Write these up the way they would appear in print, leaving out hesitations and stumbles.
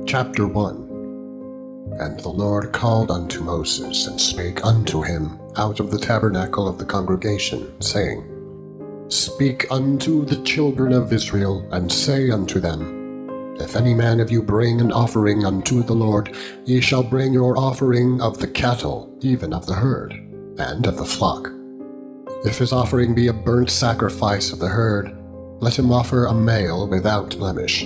Chapter 1. And the Lord called unto Moses, and spake unto him out of the tabernacle of the congregation, saying, Speak unto the children of Israel, and say unto them, If any man of you bring an offering unto the Lord, ye shall bring your offering of the cattle, even of the herd, and of the flock. If his offering be a burnt sacrifice of the herd, let him offer a male without blemish.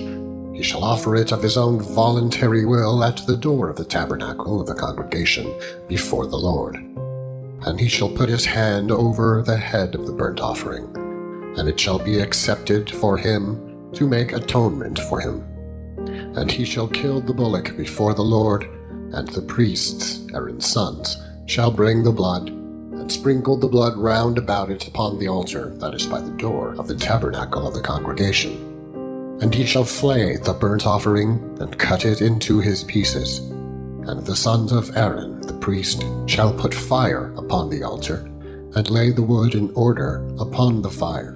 He shall offer it of his own voluntary will at the door of the tabernacle of the congregation before the Lord. And he shall put his hand over the head of the burnt offering, and it shall be accepted for him to make atonement for him. And he shall kill the bullock before the Lord, and the priests, Aaron's sons, shall bring the blood, and sprinkle the blood round about it upon the altar that is by the door of the tabernacle of the congregation. And he shall flay the burnt offering, and cut it into his pieces. And the sons of Aaron the priest shall put fire upon the altar, and lay the wood in order upon the fire.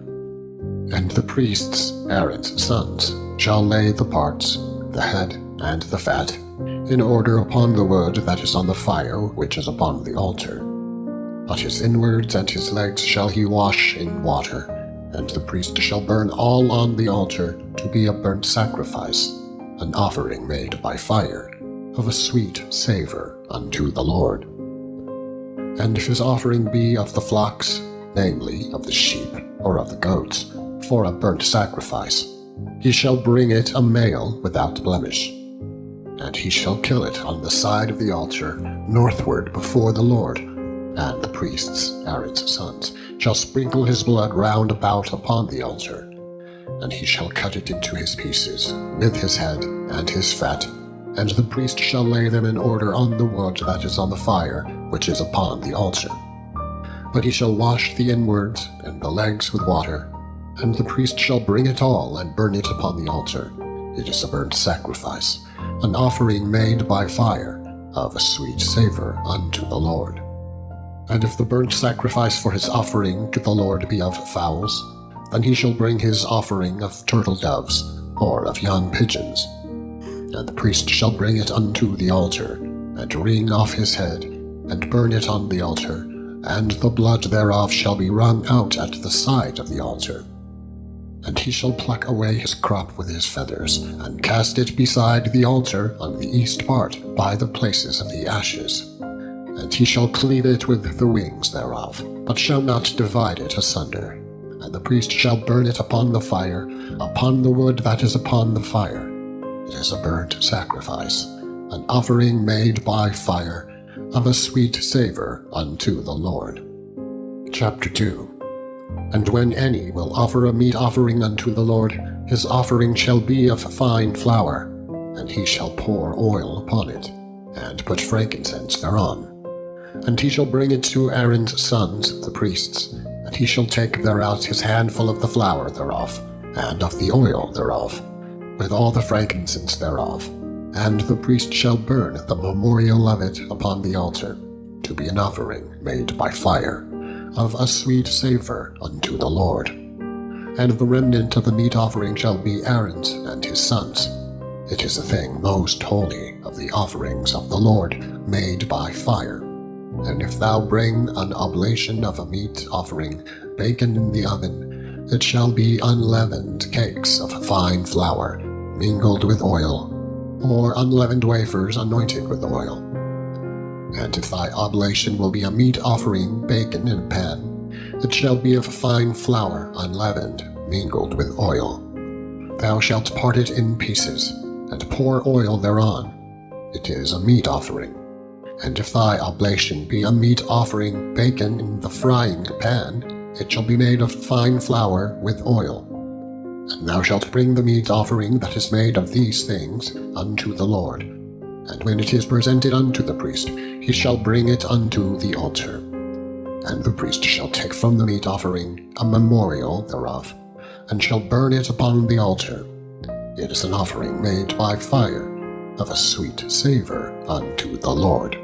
And the priests, Aaron's sons, shall lay the parts, the head, and the fat, in order upon the wood that is on the fire which is upon the altar. But his inwards and his legs shall he wash in water, and the priest shall burn all on the altar to be a burnt sacrifice, an offering made by fire, of a sweet savour unto the Lord. And if his offering be of the flocks, namely of the sheep or of the goats, for a burnt sacrifice, he shall bring it a male without blemish. And he shall kill it on the side of the altar northward before the Lord, and the priests, Aaron's sons, shall sprinkle his blood round about upon the altar. And he shall cut it into his pieces, with his head and his fat, and the priest shall lay them in order on the wood that is on the fire, which is upon the altar. But he shall wash the inwards and the legs with water, and the priest shall bring it all and burn it upon the altar. It is a burnt sacrifice, an offering made by fire, of a sweet savour unto the Lord. And if the burnt sacrifice for his offering to the Lord be of fowls, then he shall bring his offering of turtle doves, or of young pigeons. And the priest shall bring it unto the altar, and wring off his head, and burn it on the altar, and the blood thereof shall be wrung out at the side of the altar. And he shall pluck away his crop with his feathers, and cast it beside the altar on the east part, by the places of the ashes. And he shall cleave it with the wings thereof, but shall not divide it asunder. And the priest shall burn it upon the fire, upon the wood that is upon the fire. It is a burnt sacrifice, an offering made by fire, of a sweet savour unto the Lord. Chapter 2. And when any will offer a meat offering unto the Lord, his offering shall be of fine flour, and he shall pour oil upon it, and put frankincense thereon. And he shall bring it to Aaron's sons, the priests, and he shall take thereout his handful of the flour thereof, and of the oil thereof, with all the frankincense thereof. And the priest shall burn the memorial of it upon the altar, to be an offering made by fire, of a sweet savour unto the Lord. And the remnant of the meat offering shall be Aaron's and his sons. It is a thing most holy of the offerings of the Lord, made by fire. And if thou bring an oblation of a meat offering baken in the oven, it shall be unleavened cakes of fine flour, mingled with oil, or unleavened wafers anointed with oil. And if thy oblation will be a meat offering baken in a pan, it shall be of fine flour unleavened, mingled with oil. Thou shalt part it in pieces, and pour oil thereon. It is a meat offering. And if thy oblation be a meat offering baken in the frying pan, it shall be made of fine flour with oil. And thou shalt bring the meat offering that is made of these things unto the Lord. And when it is presented unto the priest, he shall bring it unto the altar. And the priest shall take from the meat offering a memorial thereof, and shall burn it upon the altar. It is an offering made by fire, of a sweet savour unto the Lord.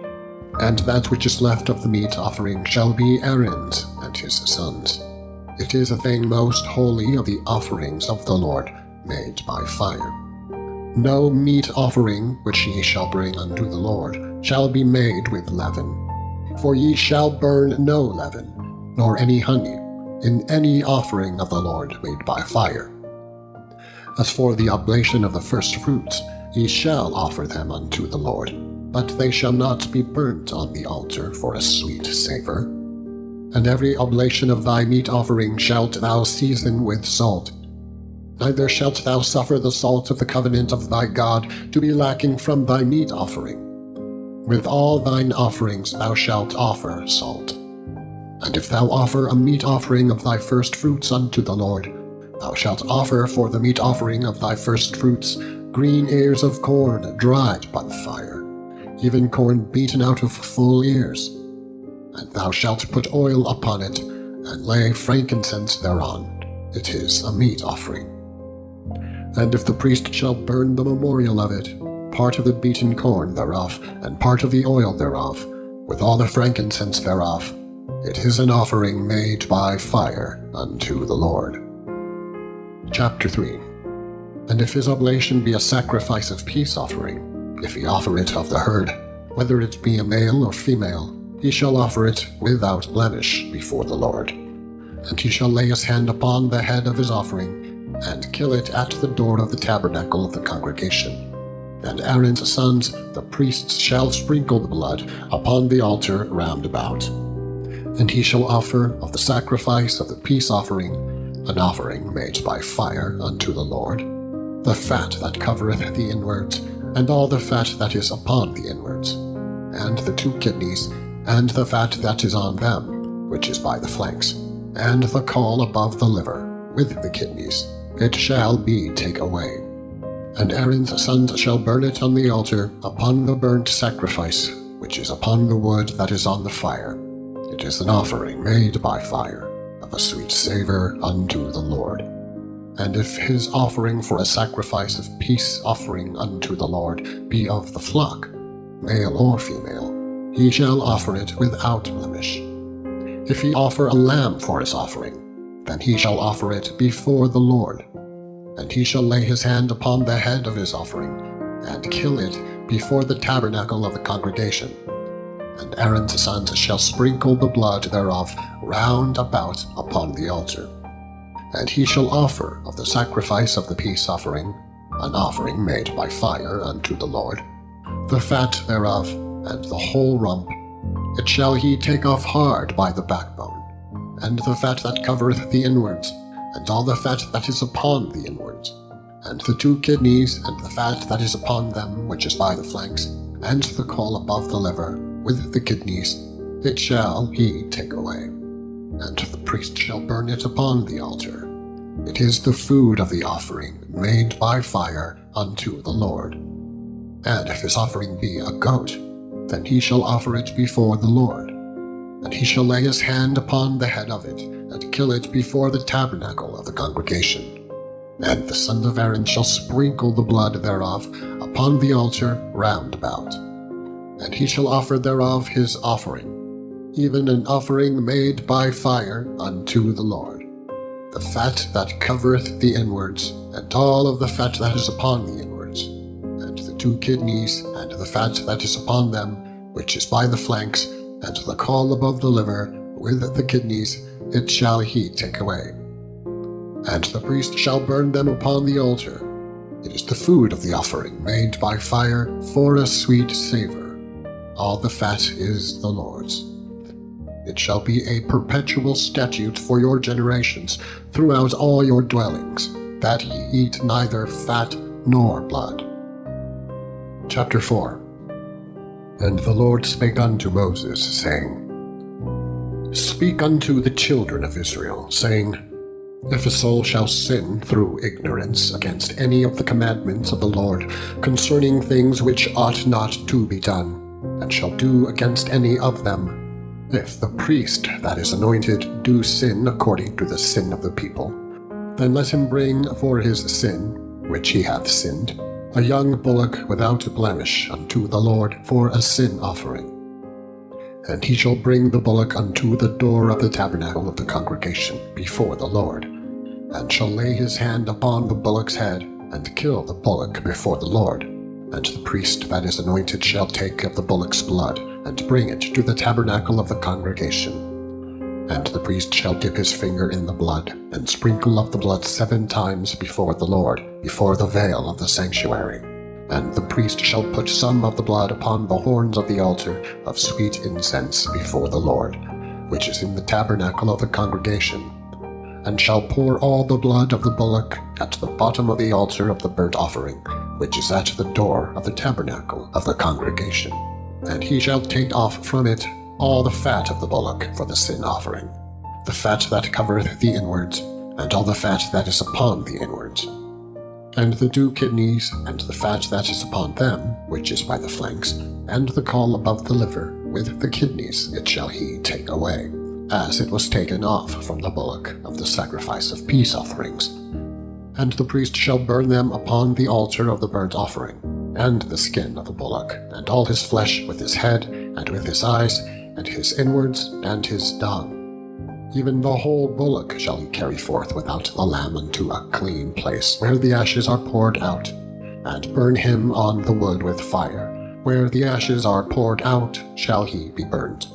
And that which is left of the meat offering shall be Aaron's and his sons. It is a thing most holy of the offerings of the Lord, made by fire. No meat offering which ye shall bring unto the Lord shall be made with leaven. For ye shall burn no leaven, nor any honey, in any offering of the Lord made by fire. As for the oblation of the firstfruits, ye shall offer them unto the Lord, but they shall not be burnt on the altar for a sweet savour. And every oblation of thy meat offering shalt thou season with salt. Neither shalt thou suffer the salt of the covenant of thy God to be lacking from thy meat offering. With all thine offerings thou shalt offer salt. And if thou offer a meat offering of thy firstfruits unto the Lord, thou shalt offer for the meat offering of thy firstfruits green ears of corn dried by the fire, even corn beaten out of full ears. And thou shalt put oil upon it, and lay frankincense thereon. It is a meat offering. And if the priest shall burn the memorial of it, part of the beaten corn thereof, and part of the oil thereof, with all the frankincense thereof, it is an offering made by fire unto the Lord. Chapter 3. And if his oblation be a sacrifice of peace offering, if he offer it of the herd, whether it be a male or female, he shall offer it without blemish before the Lord. And he shall lay his hand upon the head of his offering, and kill it at the door of the tabernacle of the congregation. And Aaron's sons, the priests, shall sprinkle the blood upon the altar round about. And he shall offer of the sacrifice of the peace offering an offering made by fire unto the Lord, the fat that covereth the inwards, and all the fat that is upon the inwards, and the 2 kidneys, and the fat that is on them, which is by the flanks, and the caul above the liver, with the kidneys, it shall be take away. And Aaron's sons shall burn it on the altar upon the burnt sacrifice, which is upon the wood that is on the fire. It is an offering made by fire, of a sweet savour unto the Lord. And if his offering for a sacrifice of peace offering unto the Lord be of the flock, male or female, he shall offer it without blemish. If he offer a lamb for his offering, then he shall offer it before the Lord. And he shall lay his hand upon the head of his offering, and kill it before the tabernacle of the congregation. And Aaron's sons shall sprinkle the blood thereof round about upon the altar. And he shall offer of the sacrifice of the peace offering an offering made by fire unto the Lord, the fat thereof, and the whole rump. It shall he take off hard by the backbone, and the fat that covereth the inwards, and all the fat that is upon the inwards, and the 2 kidneys, and the fat that is upon them, which is by the flanks, and the caul above the liver, with the kidneys, it shall he take away. And the priest shall burn it upon the altar. It is the food of the offering made by fire unto the Lord. And if his offering be a goat, then he shall offer it before the Lord. And he shall lay his hand upon the head of it, and kill it before the tabernacle of the congregation. And the son of Aaron shall sprinkle the blood thereof upon the altar round about. And he shall offer thereof his offering, even an offering made by fire unto the Lord, the fat that covereth the inwards, and all of the fat that is upon the inwards, and the 2 kidneys, and the fat that is upon them, which is by the flanks, and the caul above the liver, with the kidneys, it shall he take away. And the priest shall burn them upon the altar. It is the food of the offering made by fire for a sweet savour. All the fat is the Lord's. It shall be a perpetual statute for your generations throughout all your dwellings, that ye eat neither fat nor blood. Chapter 4. And the Lord spake unto Moses, saying, Speak unto the children of Israel, saying, If a soul shall sin through ignorance against any of the commandments of the Lord concerning things which ought not to be done, and shall do against any of them, if the priest that is anointed do sin according to the sin of the people, then let him bring for his sin, which he hath sinned, a young bullock without blemish unto the Lord for a sin offering. And he shall bring the bullock unto the door of the tabernacle of the congregation before the Lord, and shall lay his hand upon the bullock's head, and kill the bullock before the Lord. And the priest that is anointed shall take of the bullock's blood, and bring it to the tabernacle of the congregation. And the priest shall dip his finger in the blood, and sprinkle of the blood 7 times before the Lord, before the veil of the sanctuary. And the priest shall put some of the blood upon the horns of the altar of sweet incense before the Lord, which is in the tabernacle of the congregation, and shall pour all the blood of the bullock at the bottom of the altar of the burnt offering, which is at the door of the tabernacle of the congregation. And he shall take off from it all the fat of the bullock for the sin offering, the fat that covereth the inwards, and all the fat that is upon the inwards, and the 2 kidneys, and the fat that is upon them, which is by the flanks, and the caul above the liver, with the kidneys it shall he take away, as it was taken off from the bullock of the sacrifice of peace offerings. And the priest shall burn them upon the altar of the burnt offering, and the skin of the bullock, and all his flesh, with his head, and with his eyes, and his inwards, and his dung. Even the whole bullock shall he carry forth without the lamb unto a clean place, where the ashes are poured out, and burn him on the wood with fire. Where the ashes are poured out shall he be burned.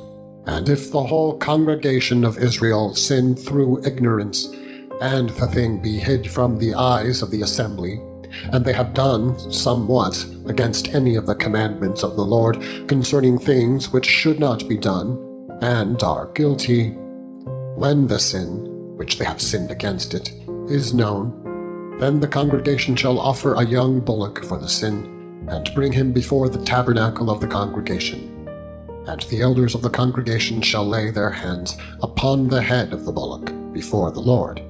And if the whole congregation of Israel sin through ignorance, and the thing be hid from the eyes of the assembly, and they have done somewhat against any of the commandments of the Lord concerning things which should not be done, and are guilty, when the sin, which they have sinned against it, is known, then the congregation shall offer a young bullock for the sin, and bring him before the tabernacle of the congregation. And the elders of the congregation shall lay their hands upon the head of the bullock before the Lord,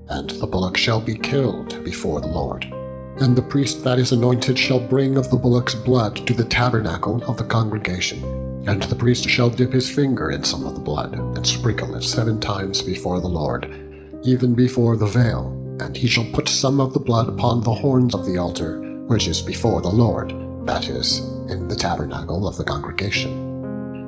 and the bullock shall be killed before the Lord. And the priest that is anointed shall bring of the bullock's blood to the tabernacle of the congregation. And the priest shall dip his finger in some of the blood, and sprinkle it 7 times before the Lord, even before the veil. And he shall put some of the blood upon the horns of the altar, which is before the Lord, that is, in the tabernacle of the congregation.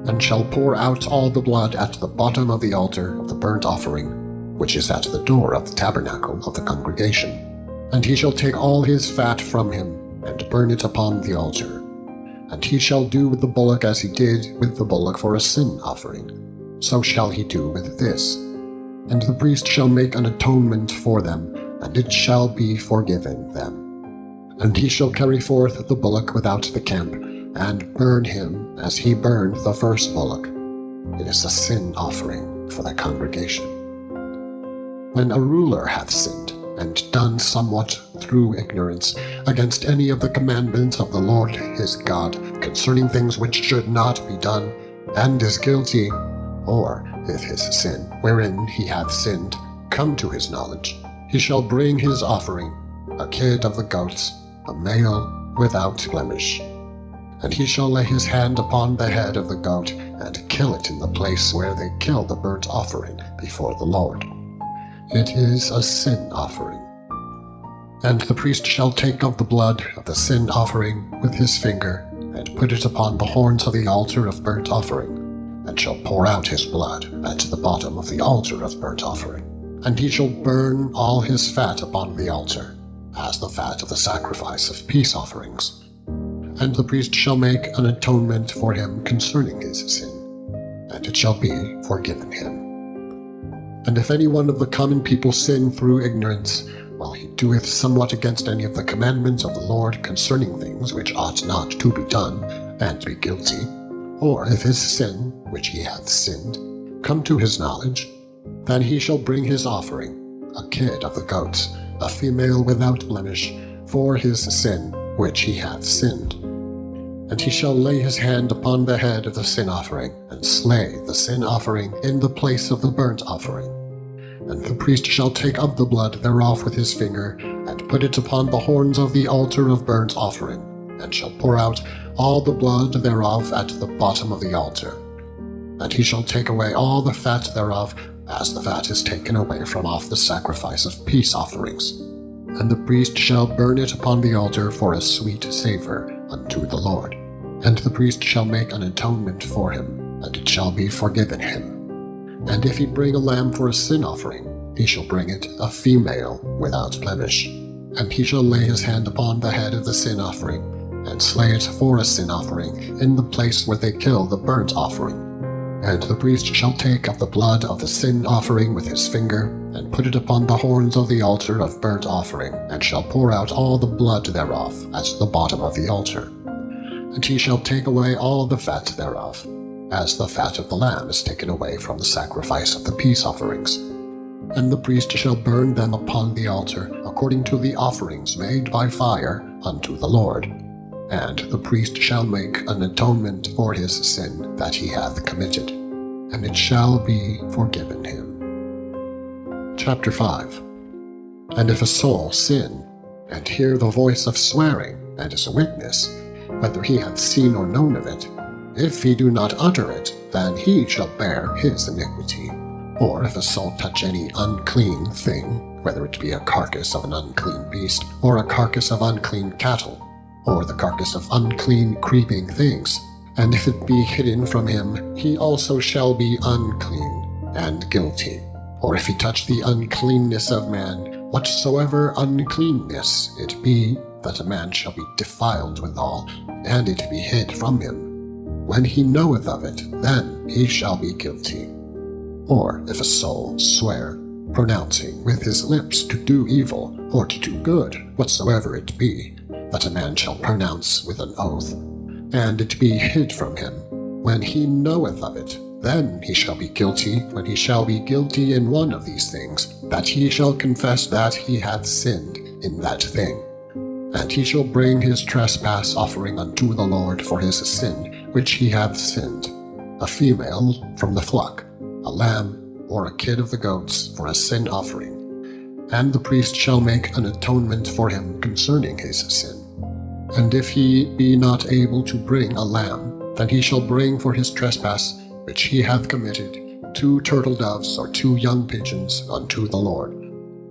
And shall pour out all the blood at the bottom of the altar of the burnt offering, which is at the door of the tabernacle of the congregation. And he shall take all his fat from him, and burn it upon the altar. And he shall do with the bullock as he did with the bullock for a sin offering. So shall he do with this. And the priest shall make an atonement for them, and it shall be forgiven them. And he shall carry forth the bullock without the camp, and burn him as he burned the first bullock. It is a sin offering for the congregation. When a ruler hath sinned, and done somewhat through ignorance against any of the commandments of the Lord his God concerning things which should not be done, and is guilty, or if his sin, wherein he hath sinned, come to his knowledge, he shall bring his offering, a kid of the goats, a male without blemish. And he shall lay his hand upon the head of the goat, and kill it in the place where they kill the burnt offering before the Lord. It is a sin offering. And the priest shall take of the blood of the sin offering with his finger, and put it upon the horns of the altar of burnt offering, and shall pour out his blood at the bottom of the altar of burnt offering. And he shall burn all his fat upon the altar, as the fat of the sacrifice of peace offerings. And the priest shall make an atonement for him concerning his sin, and it shall be forgiven him. And if any one of the common people sin through ignorance, while he doeth somewhat against any of the commandments of the Lord concerning things which ought not to be done, and be guilty, or if his sin, which he hath sinned, come to his knowledge, then he shall bring his offering, a kid of the goats, a female without blemish, for his sin which he hath sinned. And he shall lay his hand upon the head of the sin offering, and slay the sin offering in the place of the burnt offering. And the priest shall take of the blood thereof with his finger, and put it upon the horns of the altar of burnt offering, and shall pour out all the blood thereof at the bottom of the altar. And he shall take away all the fat thereof, as the fat is taken away from off the sacrifice of peace offerings. And the priest shall burn it upon the altar for a sweet savour unto the Lord. And the priest shall make an atonement for him, and it shall be forgiven him. And if he bring a lamb for a sin offering, he shall bring it a female without blemish. And he shall lay his hand upon the head of the sin offering, and slay it for a sin offering in the place where they kill the burnt offering. And the priest shall take of the blood of the sin offering with his finger, and put it upon the horns of the altar of burnt offering, and shall pour out all the blood thereof at the bottom of the altar. And he shall take away all the fat thereof, as the fat of the lamb is taken away from the sacrifice of the peace offerings. And the priest shall burn them upon the altar, according to the offerings made by fire unto the Lord. And the priest shall make an atonement for his sin that he hath committed, and it shall be forgiven him. Chapter 5. And if a soul sin, and hear the voice of swearing, and is a witness, whether he hath seen or known of it, if he do not utter it, then he shall bear his iniquity. Or if a soul touch any unclean thing, whether it be a carcass of an unclean beast, or a carcass of unclean cattle, or the carcass of unclean creeping things, and if it be hidden from him, he also shall be unclean and guilty. Or if he touch the uncleanness of man, whatsoever uncleanness it be, that a man shall be defiled withal, and it be hid from him. When he knoweth of it, then he shall be guilty. Or if a soul swear, pronouncing with his lips to do evil, or to do good, whatsoever it be, that a man shall pronounce with an oath, and it be hid from him, when he knoweth of it, then he shall be guilty, when he shall be guilty in one of these things, that he shall confess that he hath sinned in that thing. And he shall bring his trespass offering unto the Lord for his sin, which he hath sinned, a female from the flock, a lamb, or a kid of the goats for a sin offering. And the priest shall make an atonement for him concerning his sin. And if he be not able to bring a lamb, then he shall bring for his trespass, which he hath committed, 2 turtle doves or 2 young pigeons unto the Lord,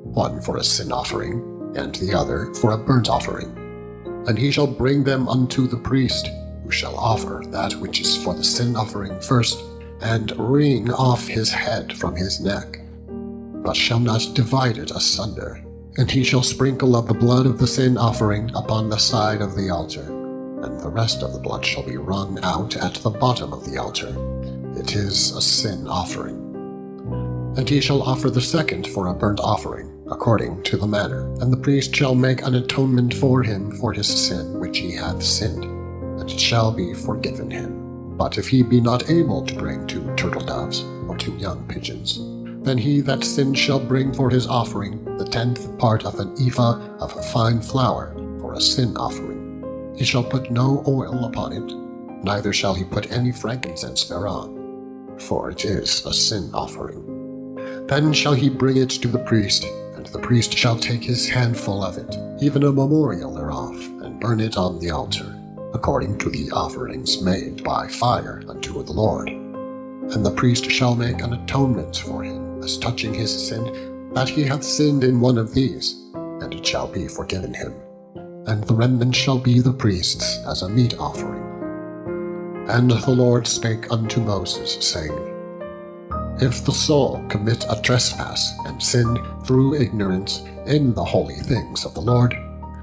one for a sin offering, and the other for a burnt offering. And he shall bring them unto the priest, who shall offer that which is for the sin offering first, and wring off his head from his neck, but shall not divide it asunder. And he shall sprinkle of the blood of the sin offering upon the side of the altar, and the rest of the blood shall be wrung out at the bottom of the altar. It is a sin offering. And he shall offer the second for a burnt offering, according to the manner, and the priest shall make an atonement for him for his sin which he hath sinned, and it shall be forgiven him. But if he be not able to bring 2 turtle doves or 2 young pigeons, then he that sinned shall bring for his offering the 10th part of an ephah of fine flour for a sin offering. He shall put no oil upon it, neither shall he put any frankincense thereon, for it is a sin offering. Then shall he bring it to the priest, and the priest shall take his handful of it, even a memorial thereof, and burn it on the altar, according to the offerings made by fire unto the Lord. And the priest shall make an atonement for him, as touching his sin, that he hath sinned in one of these, and it shall be forgiven him. And the remnant shall be the priest's as a meat offering. And the Lord spake unto Moses, saying, If the soul commit a trespass, and sin through ignorance in the holy things of the Lord,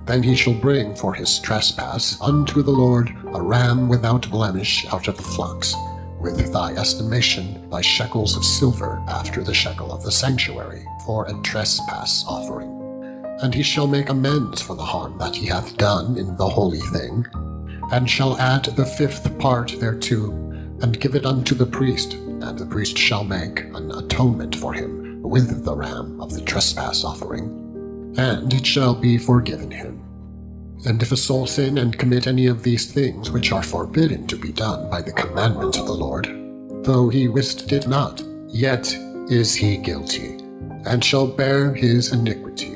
then he shall bring for his trespass unto the Lord a ram without blemish out of the flocks, with thy estimation thy shekels of silver after the shekel of the sanctuary, for a trespass offering. And he shall make amends for the harm that he hath done in the holy thing, and shall add the 5th part thereto, and give it unto the priest, and the priest shall make an atonement for him with the ram of the trespass offering, and it shall be forgiven him. And if a soul sin and commit any of these things which are forbidden to be done by the commandment of the Lord, though he wist it not, yet is he guilty, and shall bear his iniquity.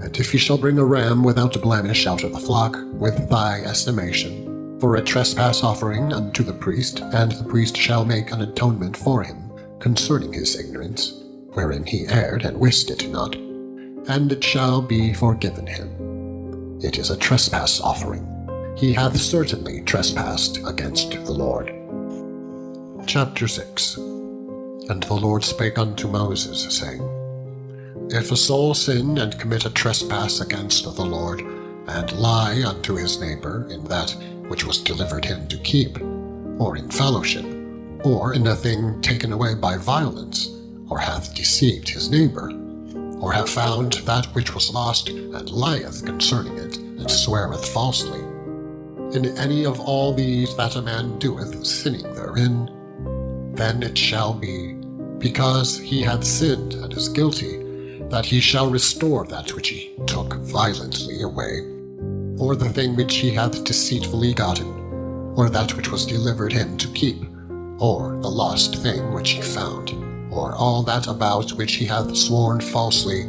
And if he shall bring a ram without blemish out of the flock, with thy estimation, for a trespass offering unto the priest, and the priest shall make an atonement for him concerning his ignorance, wherein he erred and wist it not, and it shall be forgiven him. It is a trespass offering. He hath certainly trespassed against the Lord. Chapter 6. And the Lord spake unto Moses, saying, If a soul sin and commit a trespass against the Lord, and lie unto his neighbor in that which was delivered him to keep, or in fellowship, or in a thing taken away by violence, or hath deceived his neighbor, or have found that which was lost, and lieth concerning it, and sweareth falsely, in any of all these that a man doeth, sinning therein, then it shall be, because he hath sinned and is guilty, that he shall restore that which he took violently away, or the thing which he hath deceitfully gotten, or that which was delivered him to keep, or the lost thing which he found, or all that about which he hath sworn falsely,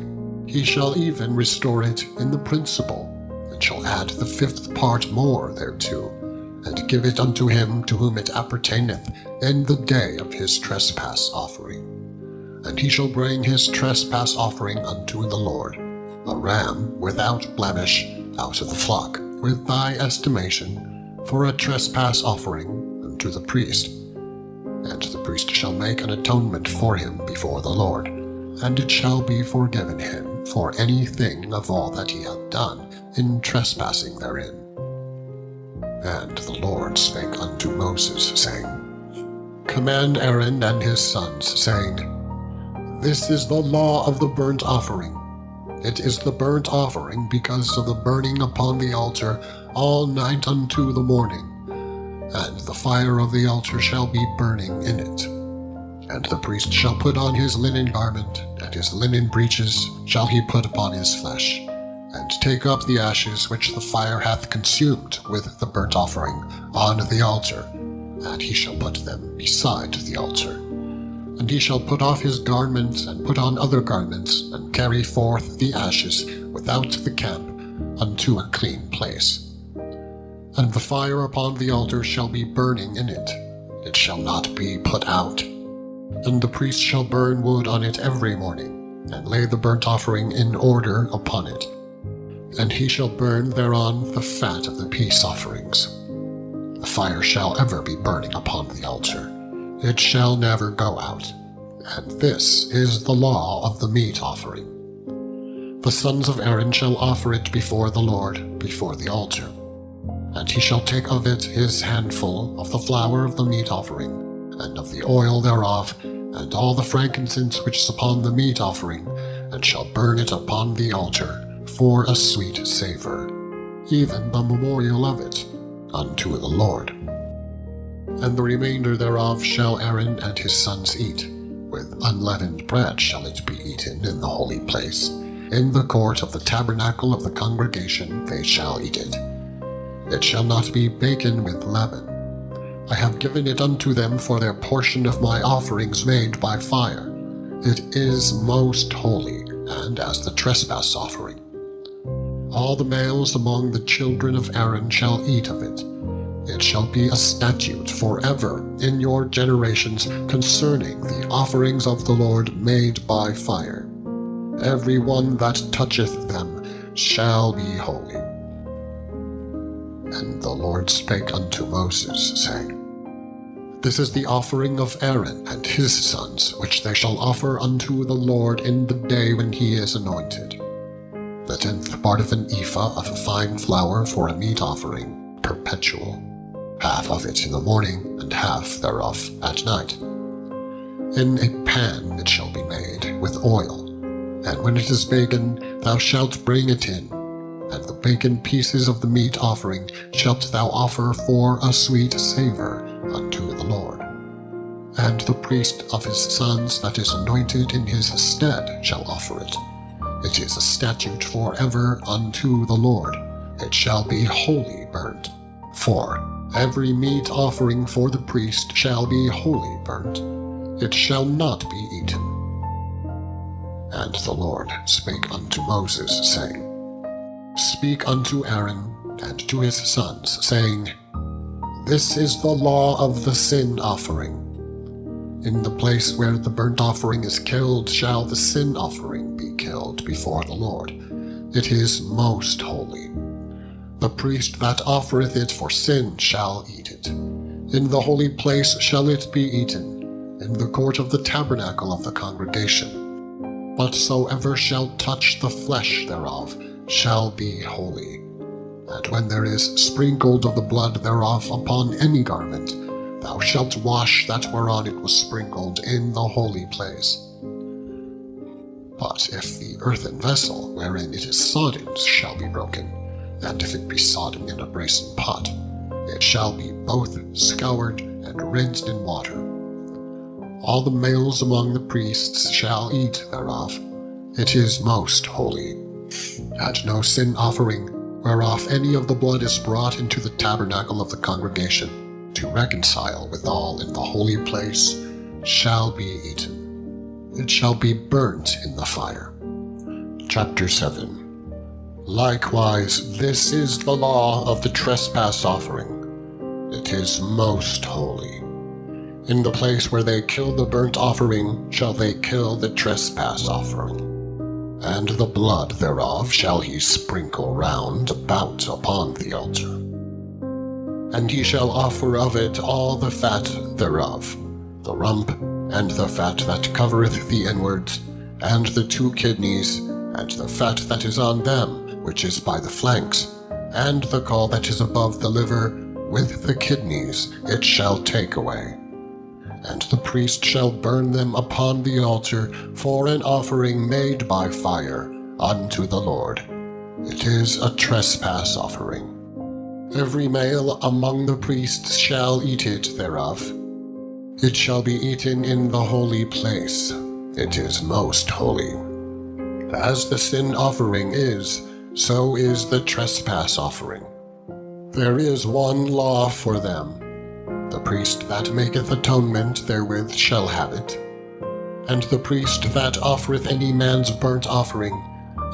he shall even restore it in the principal, and shall add the fifth part more thereto, and give it unto him to whom it appertaineth in the day of his trespass offering. And he shall bring his trespass offering unto the Lord, a ram without blemish out of the flock, with thy estimation, for a trespass offering unto the priest. And the priest shall make an atonement for him before the Lord, and it shall be forgiven him for anything of all that he hath done in trespassing therein. And the Lord spake unto Moses, saying, Command Aaron and his sons, saying, This is the law of the burnt offering. It is the burnt offering because of the burning upon the altar all night unto the morning, and the fire of the altar shall be burning in it. And the priest shall put on his linen garment, and his linen breeches shall he put upon his flesh, and take up the ashes which the fire hath consumed with the burnt offering on the altar, and he shall put them beside the altar. And he shall put off his garments, and put on other garments, and carry forth the ashes without the camp unto a clean place. And the fire upon the altar shall be burning in it, it shall not be put out. And the priest shall burn wood on it every morning, and lay the burnt offering in order upon it. And he shall burn thereon the fat of the peace offerings. The fire shall ever be burning upon the altar, it shall never go out. And this is the law of the meat offering. The sons of Aaron shall offer it before the Lord, before the altar. And he shall take of it his handful of the flour of the meat offering, and of the oil thereof, and all the frankincense which is upon the meat offering, and shall burn it upon the altar for a sweet savour, even the memorial of it, unto the Lord. And the remainder thereof shall Aaron and his sons eat. With unleavened bread shall it be eaten in the holy place. In the court of the tabernacle of the congregation they shall eat it. It shall not be baken with leaven. I have given it unto them for their portion of my offerings made by fire. It is most holy, and as the trespass offering. All the males among the children of Aaron shall eat of it. It shall be a statute forever in your generations concerning the offerings of the Lord made by fire. Every one that toucheth them shall be holy. And the Lord spake unto Moses, saying, This is the offering of Aaron and his sons, which they shall offer unto the Lord in the day when he is anointed. The 10th part of an ephah of fine flour for a meat offering, perpetual. Half of it in the morning, and half thereof at night. In a pan it shall be made with oil, and when it is baken, thou shalt bring it in, and the baken pieces of the meat offering shalt thou offer for a sweet savour unto the Lord. And the priest of his sons that is anointed in his stead shall offer it. It is a statute forever unto the Lord. It shall be wholly burnt. For every meat offering for the priest shall be wholly burnt. It shall not be eaten. And the Lord spake unto Moses, saying, Speak unto Aaron and to his sons, saying, This is the law of the sin offering. In the place where the burnt offering is killed shall the sin offering be killed before the Lord. It is most holy. The priest that offereth it for sin shall eat it. In the holy place shall it be eaten, in the court of the tabernacle of the congregation. Whatsoever shall touch the flesh thereof shall be holy. And when there is sprinkled of the blood thereof upon any garment, thou shalt wash that whereon it was sprinkled in the holy place. But if the earthen vessel wherein it is sodden shall be broken, and if it be sodden in a brasen pot, it shall be both scoured and rinsed in water. All the males among the priests shall eat thereof. It is most holy. And no sin offering, whereof any of the blood is brought into the tabernacle of the congregation, to reconcile withal in the holy place, shall be eaten. It shall be burnt in the fire. Chapter 7. Likewise, this is the law of the trespass offering. It is most holy. In the place where they kill the burnt offering shall they kill the trespass offering. And the blood thereof shall he sprinkle round about upon the altar. And he shall offer of it all the fat thereof, the rump, and the fat that covereth the inwards, and the 2 kidneys, and the fat that is on them, which is by the flanks, and the gall that is above the liver, with the kidneys it shall take away. And the priest shall burn them upon the altar for an offering made by fire unto the Lord. It is a trespass offering. Every male among the priests shall eat it thereof. It shall be eaten in the holy place. It is most holy. As the sin offering is, so is the trespass offering. There is one law for them. The priest that maketh atonement therewith shall have it. And the priest that offereth any man's burnt offering,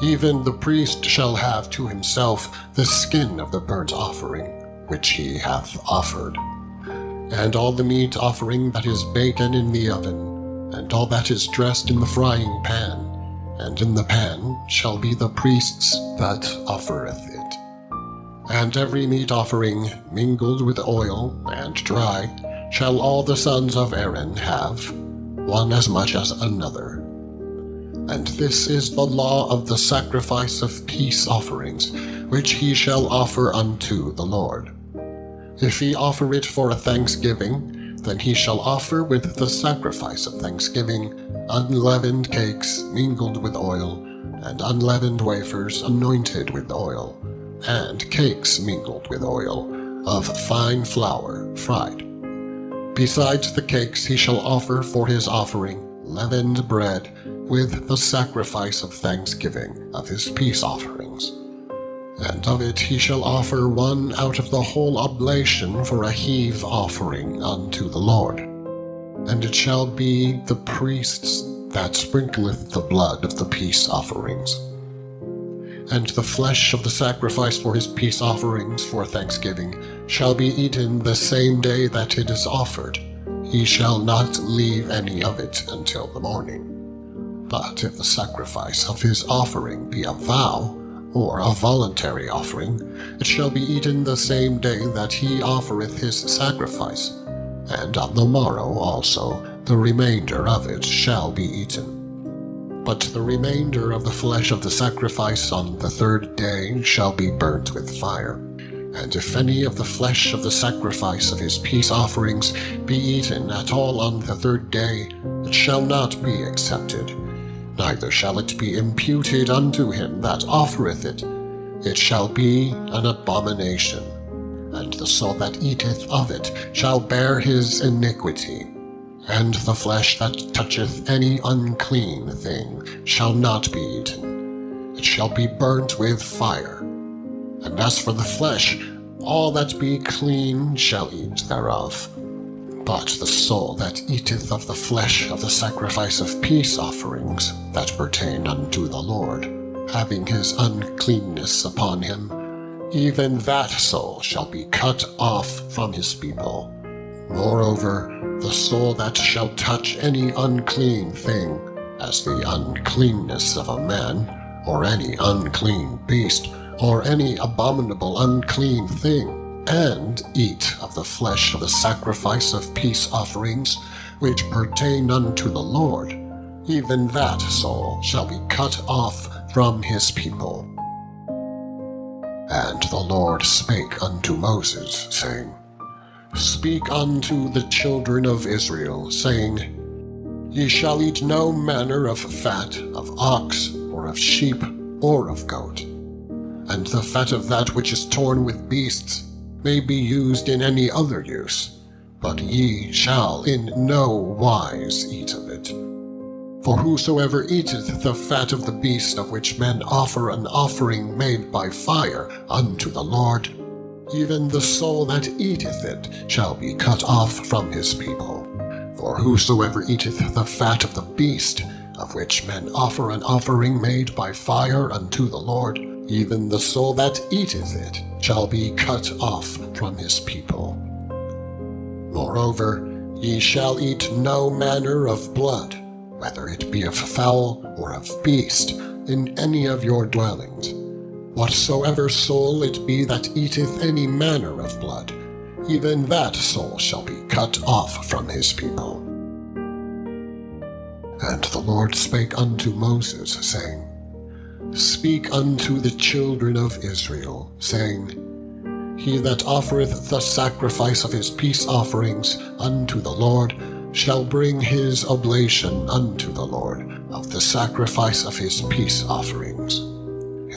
even the priest shall have to himself the skin of the burnt offering, which he hath offered. And all the meat offering that is baken in the oven, and all that is dressed in the frying pan, and in the pan shall be the priest's that offereth it. And every meat offering mingled with oil and dry shall all the sons of Aaron have, one as much as another. And this is the law of the sacrifice of peace offerings, which he shall offer unto the Lord. If he offer it for a thanksgiving, then he shall offer with the sacrifice of thanksgiving unleavened cakes mingled with oil, and unleavened wafers anointed with oil, and cakes mingled with oil, of fine flour fried. Besides the cakes he shall offer for his offering leavened bread with the sacrifice of thanksgiving of his peace offerings. And of it he shall offer one out of the whole oblation for a heave offering unto the Lord. And it shall be the priest's that sprinkleth the blood of the peace offerings. And the flesh of the sacrifice for his peace offerings for thanksgiving shall be eaten the same day that it is offered. He shall not leave any of it until the morning. But if the sacrifice of his offering be a vow, or a voluntary offering, it shall be eaten the same day that he offereth his sacrifice, and on the morrow also the remainder of it shall be eaten. But the remainder of the flesh of the sacrifice on the 3rd day shall be burnt with fire. And if any of the flesh of the sacrifice of his peace offerings be eaten at all on the 3rd day, it shall not be accepted, neither shall it be imputed unto him that offereth it. It shall be an abomination, and the soul that eateth of it shall bear his iniquity. And the flesh that toucheth any unclean thing shall not be eaten. It shall be burnt with fire. And as for the flesh, all that be clean shall eat thereof. But the soul that eateth of the flesh of the sacrifice of peace offerings that pertain unto the Lord, having his uncleanness upon him, even that soul shall be cut off from his people. Moreover, the soul that shall touch any unclean thing, as the uncleanness of a man, or any unclean beast, or any abominable unclean thing, and eat of the flesh of the sacrifice of peace offerings, which pertain unto the Lord, even that soul shall be cut off from his people. And the Lord spake unto Moses, saying, Speak unto the children of Israel, saying, Ye shall eat no manner of fat of ox, or of sheep, or of goat. And the fat of that which is torn with beasts may be used in any other use, but ye shall in no wise eat of it. For whosoever eateth the fat of the beast of which men offer an offering made by fire unto the Lord, even the soul that eateth it shall be cut off from his people. For whosoever eateth the fat of the beast, of which men offer an offering made by fire unto the Lord, even the soul that eateth it shall be cut off from his people. Moreover, ye shall eat no manner of blood, whether it be of fowl or of beast, in any of your dwellings. Whatsoever soul it be that eateth any manner of blood, even that soul shall be cut off from his people. And the Lord spake unto Moses, saying, Speak unto the children of Israel, saying, He that offereth the sacrifice of his peace offerings unto the Lord shall bring his oblation unto the Lord of the sacrifice of his peace offerings.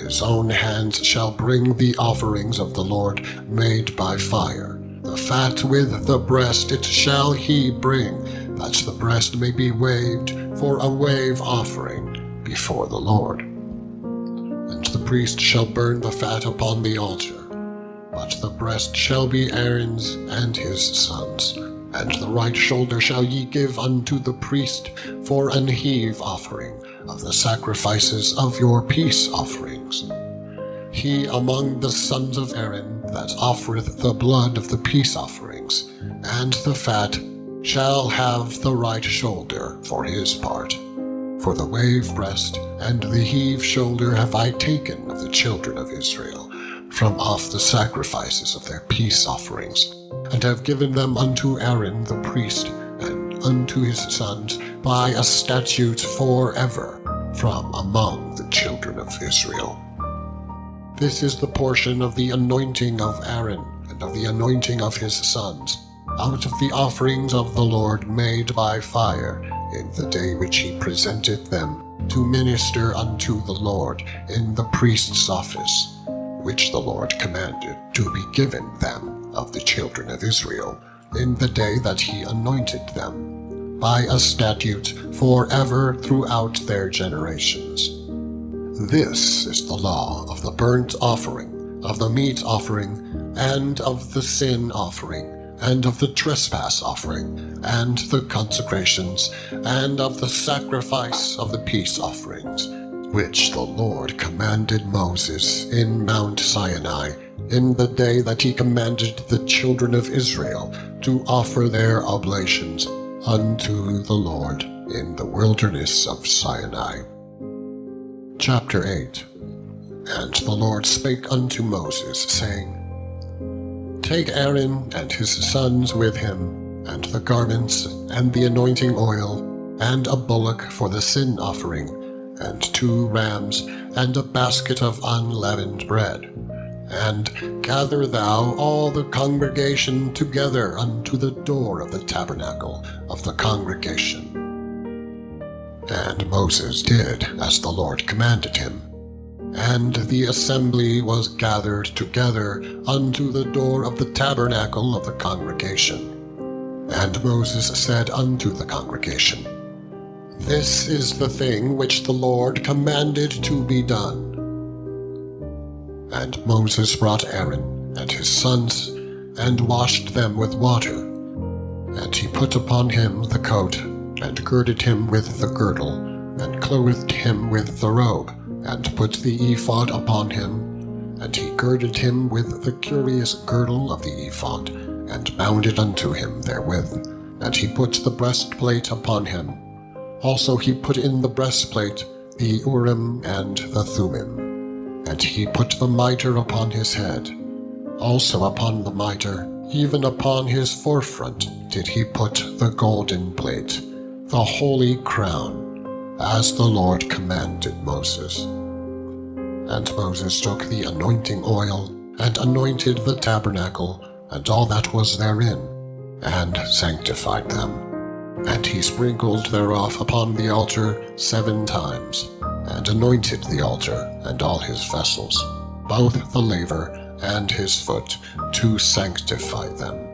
His own hands shall bring the offerings of the Lord made by fire. The fat with the breast it shall he bring, that the breast may be waved for a wave offering before the Lord. And the priest shall burn the fat upon the altar, but the breast shall be Aaron's and his sons'. And the right shoulder shall ye give unto the priest for an heave offering of the sacrifices of your peace offerings. He among the sons of Aaron that offereth the blood of the peace offerings, and the fat, shall have the right shoulder for his part. For the wave breast and the heave shoulder have I taken of the children of Israel, from off the sacrifices of their peace offerings, and have given them unto Aaron the priest, and unto his sons by a statute forever, from among the children of Israel. This is the portion of the anointing of Aaron, and of the anointing of his sons, out of the offerings of the Lord made by fire, in the day which he presented them to minister unto the Lord in the priest's office, which the Lord commanded to be given them of the children of Israel, in the day that he anointed them, by a statute forever throughout their generations. This is the law of the burnt offering, of the meat offering, and of the sin offering, and of the trespass offering, and the consecrations, and of the sacrifice of the peace offerings, which the Lord commanded Moses in Mount Sinai, in the day that he commanded the children of Israel to offer their oblations unto the Lord in the wilderness of Sinai. Chapter 8. And the Lord spake unto Moses, saying, Take Aaron and his sons with him, and the garments, and the anointing oil, and a bullock for the sin offering, and 2 rams, and a basket of unleavened bread. And gather thou all the congregation together unto the door of the tabernacle of the congregation. And Moses did as the Lord commanded him. And the assembly was gathered together unto the door of the tabernacle of the congregation. And Moses said unto the congregation, This is the thing which the Lord commanded to be done. And Moses brought Aaron and his sons, and washed them with water. And he put upon him the coat, and girded him with the girdle, and clothed him with the robe, and put the ephod upon him. And he girded him with the curious girdle of the ephod, and bound it unto him therewith. And he put the breastplate upon him. Also he put in the breastplate the Urim and the Thummim. And he put the mitre upon his head. Also upon the mitre, even upon his forefront, did he put the golden plate, the holy crown. as the Lord commanded Moses. And Moses took the anointing oil, and anointed the tabernacle, and all that was therein, and sanctified them. And he sprinkled thereof upon the altar 7 times, and anointed the altar and all his vessels, both the laver and his foot, to sanctify them.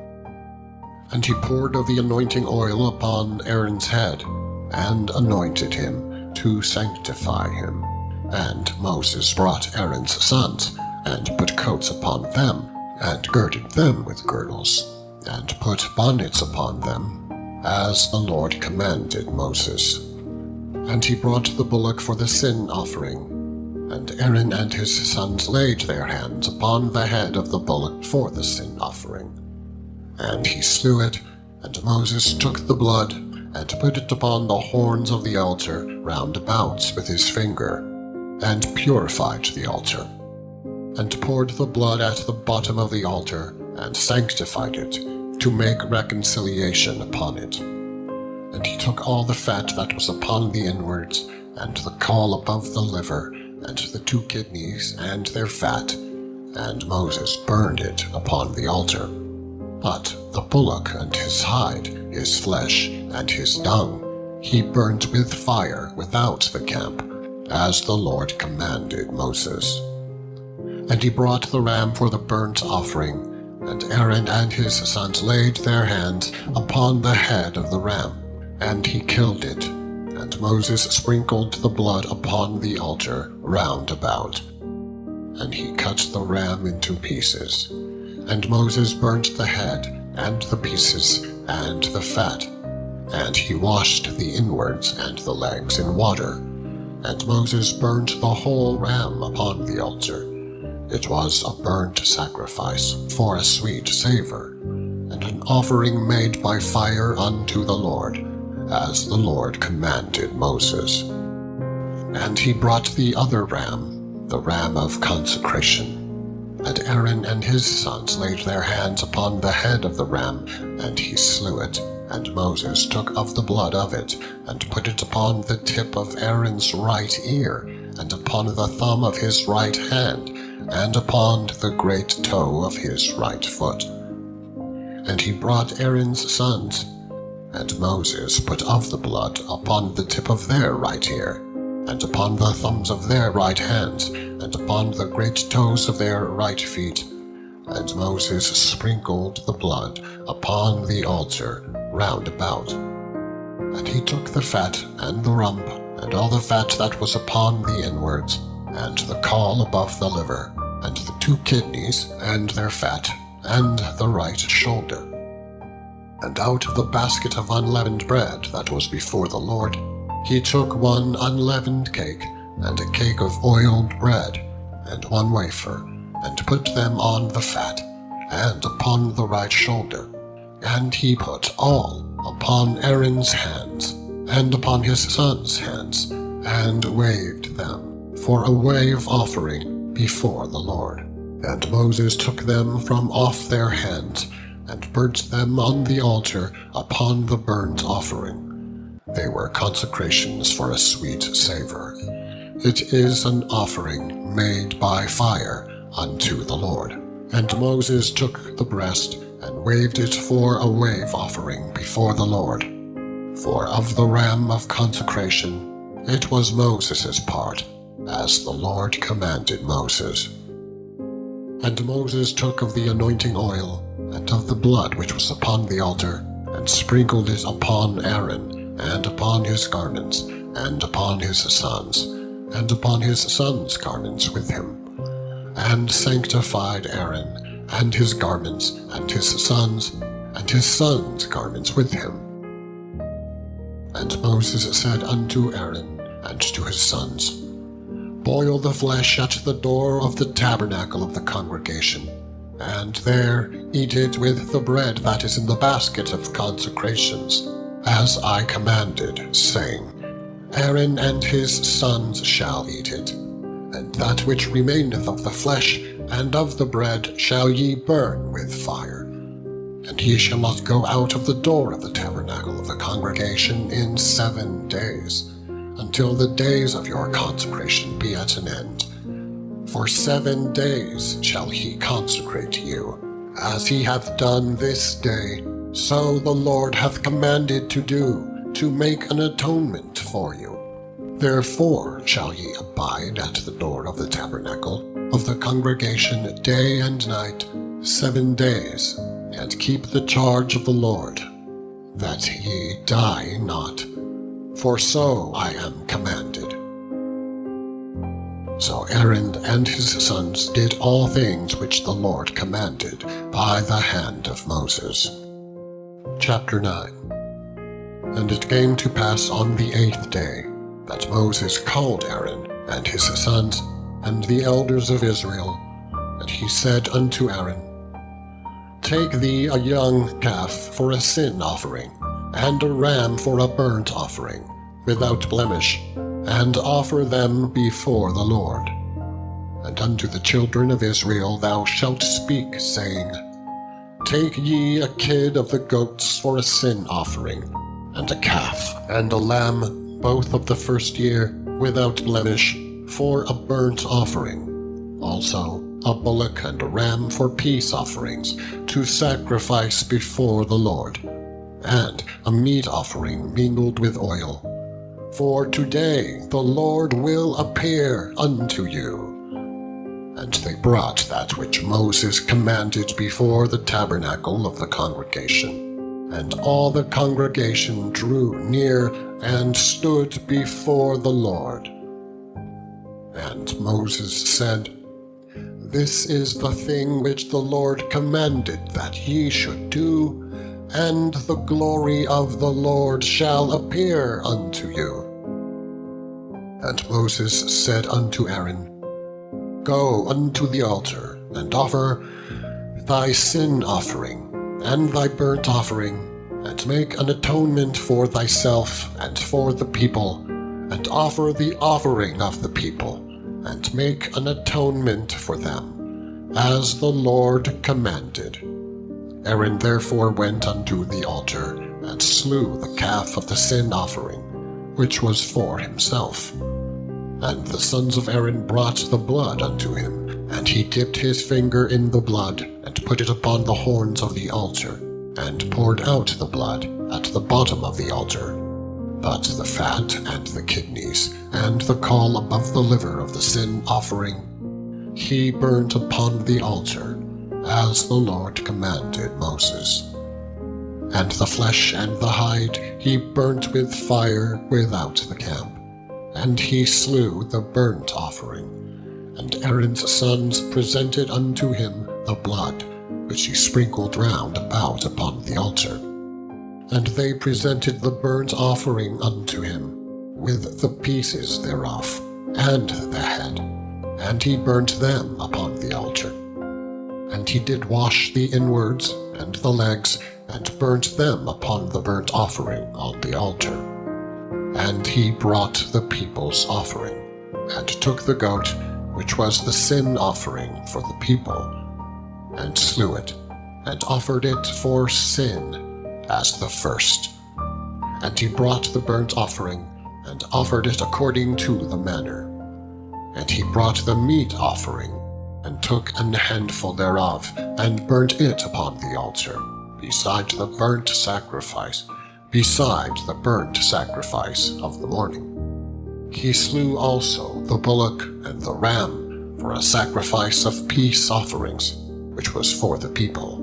And he poured of the anointing oil upon Aaron's head, and anointed him to sanctify him. And Moses brought Aaron's sons, and put coats upon them, and girded them with girdles, and put bonnets upon them, as the Lord commanded Moses. And he brought the bullock for the sin offering, and Aaron and his sons laid their hands upon the head of the bullock for the sin offering. And he slew it, and Moses took the blood, and put it upon the horns of the altar round about with his finger, and purified the altar, and poured the blood at the bottom of the altar, and sanctified it, to make reconciliation upon it. And he took all the fat that was upon the inwards, and the caul above the liver, and the 2 kidneys, and their fat, and Moses burned it upon the altar. But the bullock and his hide, his flesh, and his dung, he burnt with fire without the camp, as the Lord commanded Moses. And he brought the ram for the burnt offering, and Aaron and his sons laid their hands upon the head of the ram, and he killed it. And Moses sprinkled the blood upon the altar round about. And he cut the ram into pieces. And Moses burnt the head, and the pieces, and the fat. And he washed the inwards and the legs in water. And Moses burnt the whole ram upon the altar. It was a burnt sacrifice for a sweet savor, and an offering made by fire unto the Lord, as the Lord commanded Moses. And he brought the other ram, the ram of consecration. And Aaron and his sons laid their hands upon the head of the ram, and he slew it. And Moses took of the blood of it, and put it upon the tip of Aaron's right ear, and upon the thumb of his right hand, and upon the great toe of his right foot. And he brought Aaron's sons, and Moses put of the blood upon the tip of their right ear, and upon the thumbs of their right hands, and upon the great toes of their right feet. And Moses sprinkled the blood upon the altar round about. And he took the fat and the rump, and all the fat that was upon the inwards, and the caul above the liver, and the 2 kidneys, and their fat, and the right shoulder. And out of the basket of unleavened bread that was before the Lord, he took 1 unleavened cake, and a cake of oiled bread, and 1 wafer, and put them on the fat, and upon the right shoulder. And he put all upon Aaron's hands, and upon his sons' hands, and waved them for a wave offering before the Lord. And Moses took them from off their hands, and burnt them on the altar upon the burnt offering. They were consecrations for a sweet savor. It is an offering made by fire unto the Lord. And Moses took the breast, and waved it for a wave offering before the Lord. For of the ram of consecration it was Moses' part, as the Lord commanded Moses. And Moses took of the anointing oil, and of the blood which was upon the altar, and sprinkled it upon Aaron, and upon his garments, and upon his sons, and upon his sons' garments with him, and sanctified Aaron, and his garments, and his sons' garments with him. And Moses said unto Aaron and to his sons, Boil the flesh at the door of the tabernacle of the congregation, and there eat it with the bread that is in the basket of consecrations, as I commanded, saying, Aaron and his sons shall eat it, and that which remaineth of the flesh and of the bread shall ye burn with fire. And ye shall not go out of the door of the tabernacle of the congregation in 7 days. until the days of your consecration be at an end. For 7 days shall he consecrate you, as he hath done this day, so the Lord hath commanded to do, to make an atonement for you. Therefore shall ye abide at the door of the tabernacle of the congregation day and night 7 days, and keep the charge of the Lord, that ye die not, for so I am commanded. So Aaron and his sons did all things which the Lord commanded by the hand of Moses. Chapter 9. And it came to pass on the 8th day that Moses called Aaron and his sons and the elders of Israel, and he said unto Aaron, Take thee a young calf for a sin offering, and a ram for a burnt offering, without blemish, and offer them before the Lord. And unto the children of Israel thou shalt speak, saying, Take ye a kid of the goats for a sin offering, and a calf, and a lamb, both of the first year, without blemish, for a burnt offering. Also a bullock and a ram for peace offerings, to sacrifice before the Lord, and a meat offering mingled with oil. For today the Lord will appear unto you. And they brought that which Moses commanded before the tabernacle of the congregation. And all the congregation drew near and stood before the Lord. And Moses said, This is the thing which the Lord commanded that ye should do, and the glory of the Lord shall appear unto you. And Moses said unto Aaron, Go unto the altar, and offer thy sin offering, and thy burnt offering, and make an atonement for thyself and for the people, and offer the offering of the people, and make an atonement for them, as the Lord commanded. Aaron therefore went unto the altar, and slew the calf of the sin offering, which was for himself. And the sons of Aaron brought the blood unto him, and he dipped his finger in the blood, and put it upon the horns of the altar, and poured out the blood at the bottom of the altar. But the fat and the kidneys, and the caul above the liver of the sin offering, he burnt upon the altar, as the Lord commanded Moses. And the flesh and the hide he burnt with fire without the camp. And he slew the burnt offering. And Aaron's sons presented unto him the blood, which he sprinkled round about upon the altar. And they presented the burnt offering unto him, with the pieces thereof, and the head, and he burnt them upon the altar. And he did wash the inwards and the legs, and burnt them upon the burnt offering on the altar. And he brought the people's offering, and took the goat, which was the sin offering for the people, and slew it, and offered it for sin as the first. And he brought the burnt offering, and offered it according to the manner. And he brought the meat offering, and took an handful thereof, and burnt it upon the altar, beside the burnt sacrifice of the morning. He slew also the bullock and the ram for a sacrifice of peace offerings, which was for the people.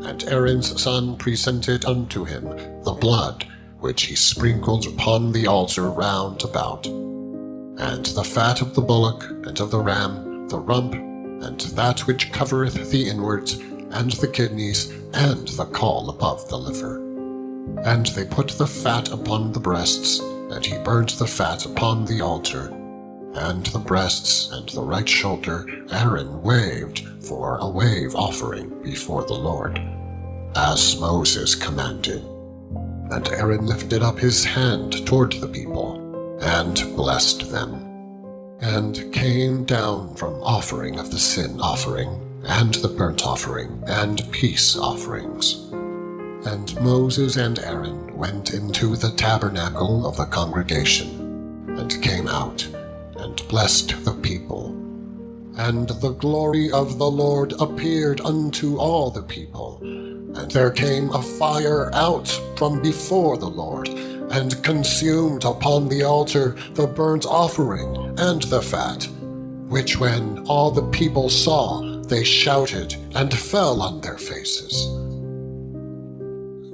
And Aaron's son presented unto him the blood, which he sprinkled upon the altar round about, and the fat of the bullock and of the ram, the rump, and that which covereth the inwards, and the kidneys, and the caul above the liver. And they put the fat upon the breasts, and he burnt the fat upon the altar. And the breasts and the right shoulder Aaron waved for a wave offering before the Lord, as Moses commanded. And Aaron lifted up his hand toward the people, and blessed them, and came down from offering of the sin offering, and the burnt offering, and peace offerings. And Moses and Aaron went into the tabernacle of the congregation, and came out, and blessed the people. And the glory of the Lord appeared unto all the people. And there came a fire out from before the Lord, and consumed upon the altar the burnt offering and the fat, which when all the people saw, they shouted and fell on their faces.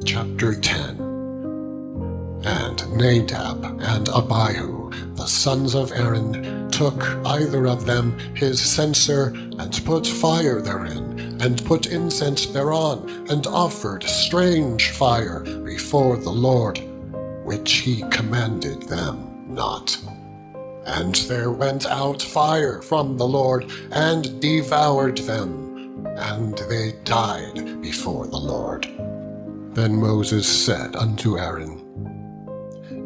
Chapter 10. And Nadab and Abihu, the sons of Aaron, took either of them his censer, and put fire therein, and put incense thereon, and offered strange fire before the Lord, which he commanded them not. And there went out fire from the Lord, and devoured them, and they died before the Lord. Then Moses said unto Aaron,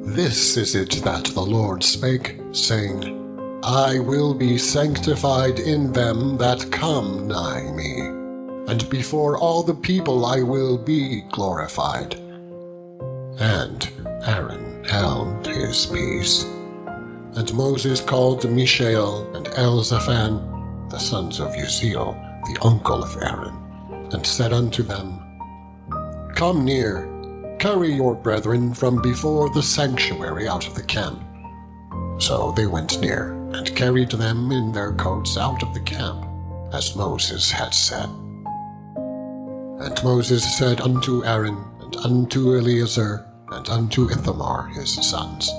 This is it that the Lord spake, saying, I will be sanctified in them that come nigh me, and before all the people I will be glorified. And Aaron held his peace. And Moses called Mishael and Elzaphan, the sons of Uzziel, the uncle of Aaron, and said unto them, Come near, carry your brethren from before the sanctuary out of the camp. So they went near, and carried them in their coats out of the camp, as Moses had said. And Moses said unto Aaron, and unto Eleazar, and unto Ithamar his sons,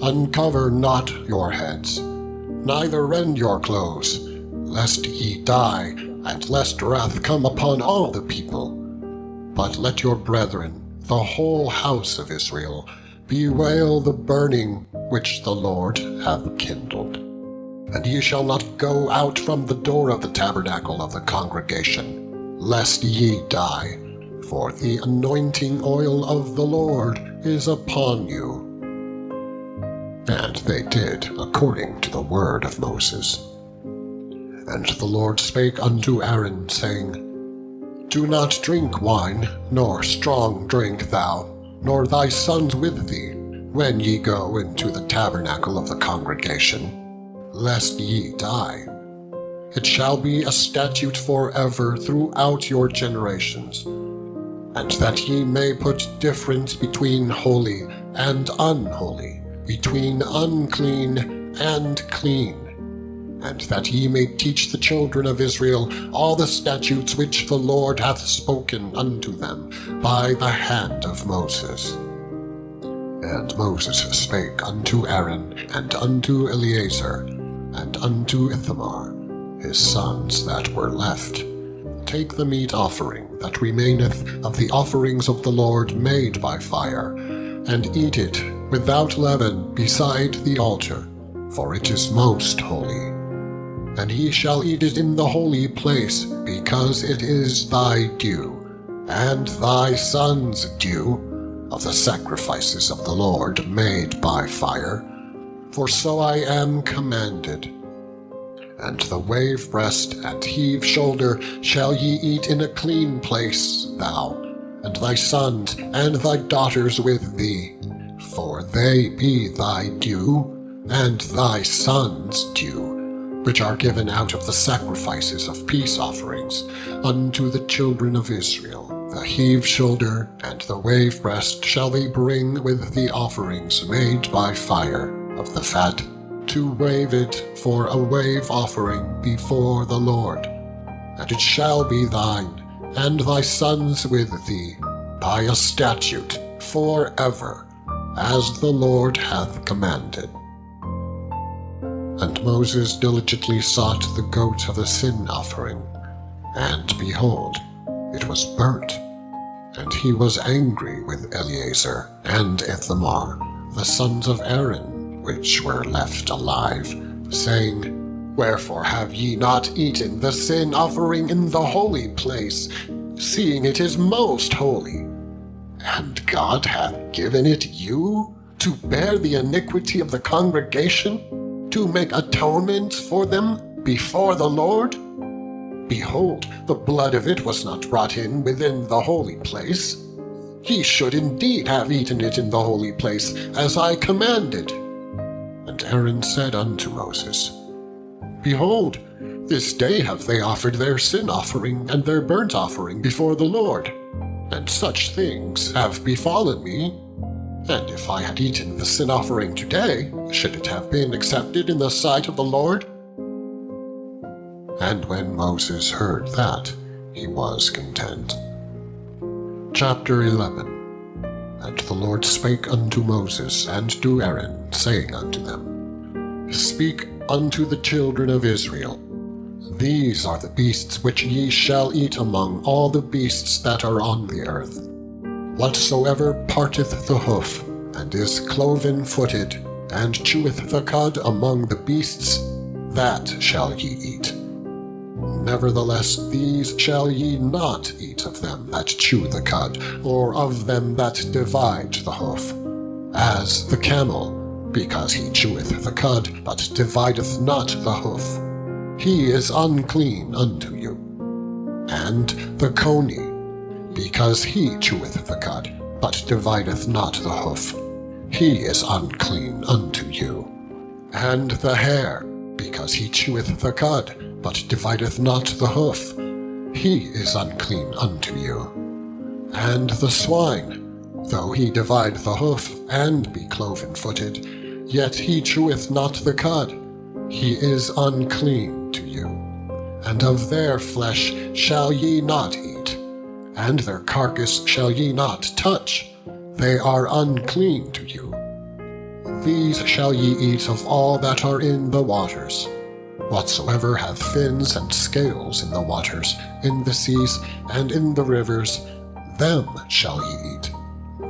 Uncover not your heads, neither rend your clothes, lest ye die, and lest wrath come upon all the people. But let your brethren, the whole house of Israel, bewail the burning which the Lord hath kindled. And ye shall not go out from the door of the tabernacle of the congregation, lest ye die, for the anointing oil of the Lord is upon you. And they did according to the word of Moses. And the Lord spake unto Aaron, saying, Do not drink wine, nor strong drink thou, nor thy sons with thee, when ye go into the tabernacle of the congregation, lest ye die. It shall be a statute forever throughout your generations, and that ye may put difference between holy and unholy, between unclean and clean, and that ye may teach the children of Israel all the statutes which the Lord hath spoken unto them by the hand of Moses. And Moses spake unto Aaron, and unto Eleazar, and unto Ithamar, his sons that were left, Take the meat offering that remaineth of the offerings of the Lord made by fire, and eat it without leaven beside the altar, for it is most holy. And ye shall eat it in the holy place, because it is thy due, and thy sons' due, of the sacrifices of the Lord made by fire, for so I am commanded. And the wave breast and heave shoulder shall ye eat in a clean place, thou, and thy sons, and thy daughters with thee, for they be thy due, and thy sons' due, which are given out of the sacrifices of peace offerings unto the children of Israel. The heave shoulder and the wave breast shall they bring with the offerings made by fire of the fat, to wave it for a wave offering before the Lord. And it shall be thine, and thy sons with thee, by a statute forever, as the Lord hath commanded. And Moses diligently sought the goat of the sin offering, and behold, it was burnt. And he was angry with Eleazar and Ithamar, the sons of Aaron, which were left alive, saying, Wherefore have ye not eaten the sin offering in the holy place, seeing it is most holy? And God hath given it you to bear the iniquity of the congregation, to make atonement for them before the Lord? Behold, the blood of it was not brought in within the holy place. Ye should indeed have eaten it in the holy place, as I commanded. And Aaron said unto Moses, Behold, this day have they offered their sin offering and their burnt offering before the Lord, and such things have befallen me. And if I had eaten the sin offering today, should it have been accepted in the sight of the Lord? And when Moses heard that, he was content. Chapter 11. And the Lord spake unto Moses and to Aaron, saying unto them, Speak unto the children of Israel, These are the beasts which ye shall eat among all the beasts that are on the earth. Whatsoever parteth the hoof, and is cloven-footed, and cheweth the cud among the beasts, that shall ye eat. Nevertheless, these shall ye not eat of them that chew the cud, or of them that divide the hoof, as the camel, because he cheweth the cud, but divideth not the hoof. He is unclean unto you. And the coney, because he cheweth the cud, but divideth not the hoof. He is unclean unto you. And the hare, because he cheweth the cud, but divideth not the hoof. He is unclean unto you. And the swine, though he divide the hoof, and be cloven-footed, yet he cheweth not the cud. He is unclean to you. And of their flesh shall ye not eat, and their carcass shall ye not touch. They are unclean to you. These shall ye eat of all that are in the waters. Whatsoever have fins and scales in the waters, in the seas, and in the rivers, them shall ye eat.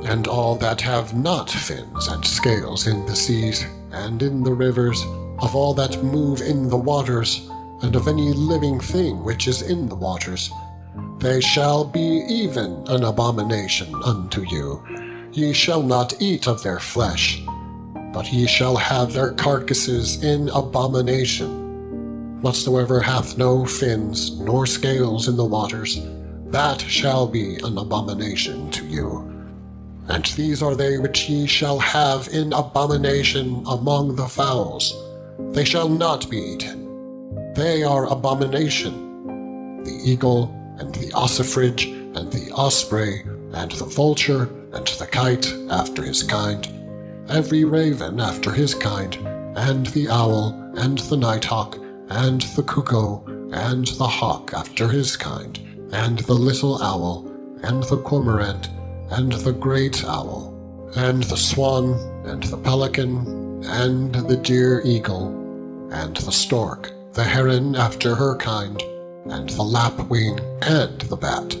And all that have not fins and scales in the seas, and in the rivers, of all that move in the waters, and of any living thing which is in the waters, they shall be even an abomination unto you. Ye shall not eat of their flesh, but ye shall have their carcasses in abomination. Whatsoever hath no fins nor scales in the waters, that shall be an abomination to you. And these are they which ye shall have in abomination among the fowls. They shall not be eaten. They are abomination: the eagle, and the ossifrage, and the osprey, and the vulture, and the kite after his kind, every raven after his kind, and the owl, and the nighthawk, and the cuckoo, and the hawk after his kind, and the little owl, and the cormorant, and the great owl, and the swan, and the pelican, and the deer eagle, and the stork, the heron after her kind, and the lapwing, and the bat.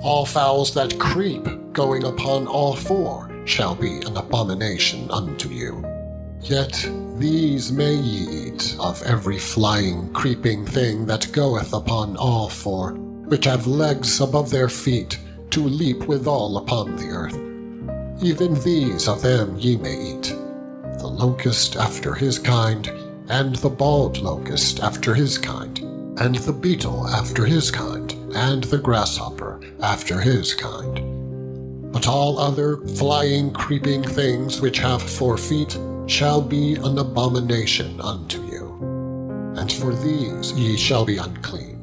All fowls that creep, going upon all four, shall be an abomination unto you. Yet these may ye eat of every flying, creeping thing that goeth upon all four, which have legs above their feet, to leap withal upon the earth. Even these of them ye may eat: the locust after his kind, and the bald locust after his kind, and the beetle after his kind, and the grasshopper after his kind. But all other flying, creeping things which have 4 feet shall be an abomination unto you. And for these ye shall be unclean.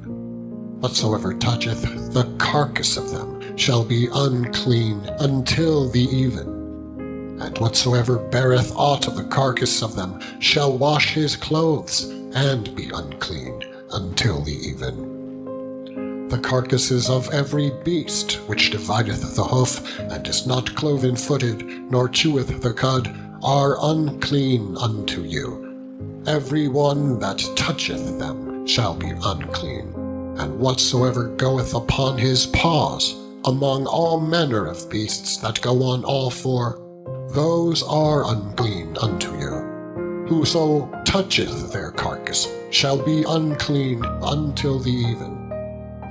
Whatsoever toucheth the carcass of them shall be unclean until the even. And whatsoever beareth aught of the carcass of them shall wash his clothes, and be unclean until the even. The carcasses of every beast which divideth the hoof, and is not cloven-footed, nor cheweth the cud, are unclean unto you. Every one that toucheth them shall be unclean. And whatsoever goeth upon his paws, among all manner of beasts that go on all four, those are unclean unto you. Whoso toucheth their carcass shall be unclean until the even.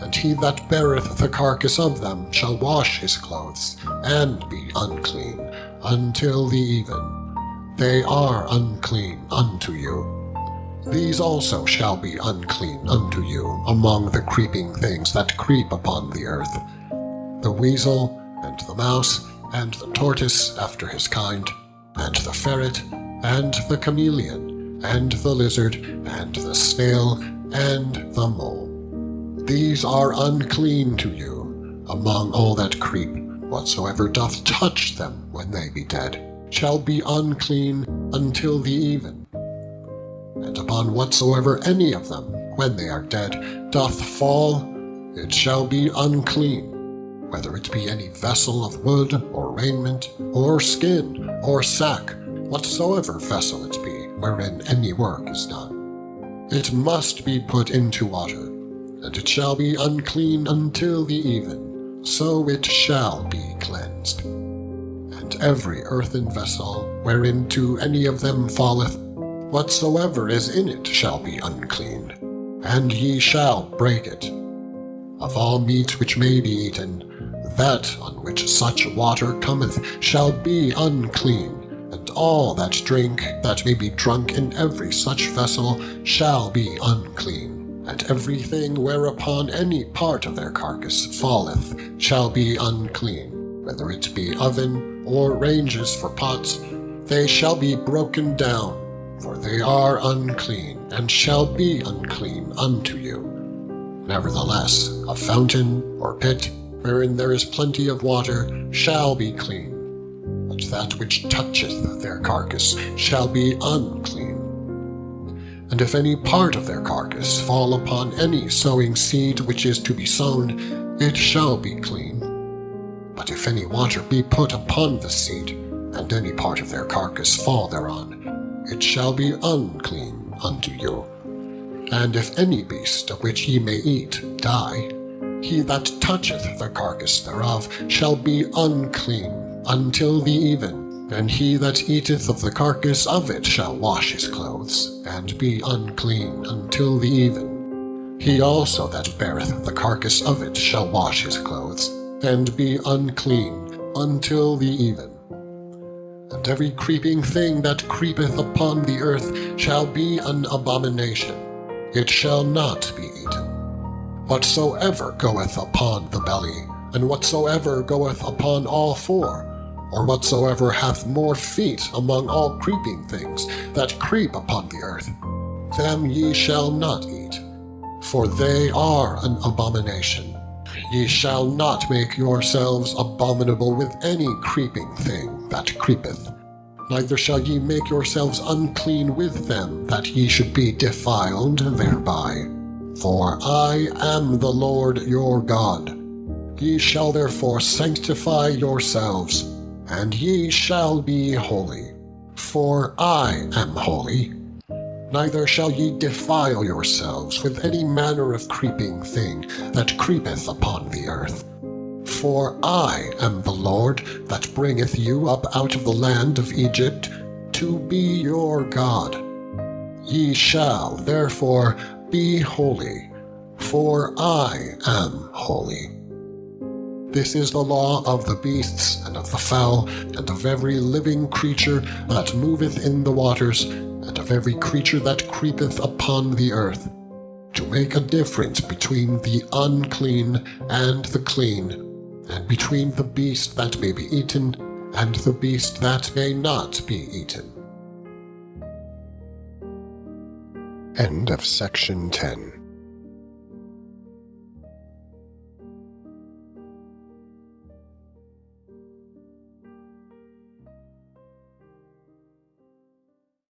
And he that beareth the carcass of them shall wash his clothes, and be unclean until the even. They are unclean unto you. These also shall be unclean unto you among the creeping things that creep upon the earth: the weasel, and the mouse, and the tortoise after his kind, and the ferret, and the chameleon, and the lizard, and the snail, and the mole. These are unclean to you. Among all that creep, whatsoever doth touch them when they be dead, shall be unclean until the even. And upon whatsoever any of them, when they are dead, doth fall, it shall be unclean, whether it be any vessel of wood, or raiment, or skin, or sack, whatsoever vessel it be, wherein any work is done. It must be put into water, and it shall be unclean until the even, so it shall be cleansed. And every earthen vessel, whereinto any of them falleth, whatsoever is in it shall be unclean, and ye shall break it. Of all meat which may be eaten, that on which such water cometh shall be unclean, and all that drink that may be drunk in every such vessel shall be unclean, and everything whereupon any part of their carcass falleth shall be unclean, whether it be oven or ranges for pots, they shall be broken down, for they are unclean, and shall be unclean unto you. Nevertheless, a fountain or pit, wherein there is plenty of water, shall be clean, but that which toucheth their carcass shall be unclean. And if any part of their carcass fall upon any sowing seed which is to be sown, it shall be clean. But if any water be put upon the seed, and any part of their carcass fall thereon, it shall be unclean unto you. And if any beast of which ye may eat die, he that toucheth the carcass thereof shall be unclean until the even, and he that eateth of the carcass of it shall wash his clothes, and be unclean until the even. He also that beareth the carcass of it shall wash his clothes, and be unclean until the even. And every creeping thing that creepeth upon the earth shall be an abomination. It shall not be eaten. Whatsoever goeth upon the belly, and whatsoever goeth upon all four, or whatsoever hath more feet among all creeping things that creep upon the earth, them ye shall not eat, for they are an abomination. Ye shall not make yourselves abominable with any creeping thing that creepeth, neither shall ye make yourselves unclean with them, that ye should be defiled thereby. For I am the Lord your God. Ye shall therefore sanctify yourselves, and ye shall be holy, for I am holy. Neither shall ye defile yourselves with any manner of creeping thing that creepeth upon the earth. For I am the Lord that bringeth you up out of the land of Egypt, to be your God. Ye shall therefore be holy, for I am holy. This is the law of the beasts, and of the fowl, and of every living creature that moveth in the waters, and of every creature that creepeth upon the earth, to make a difference between the unclean and the clean, and between the beast that may be eaten and the beast that may not be eaten. End of section 10.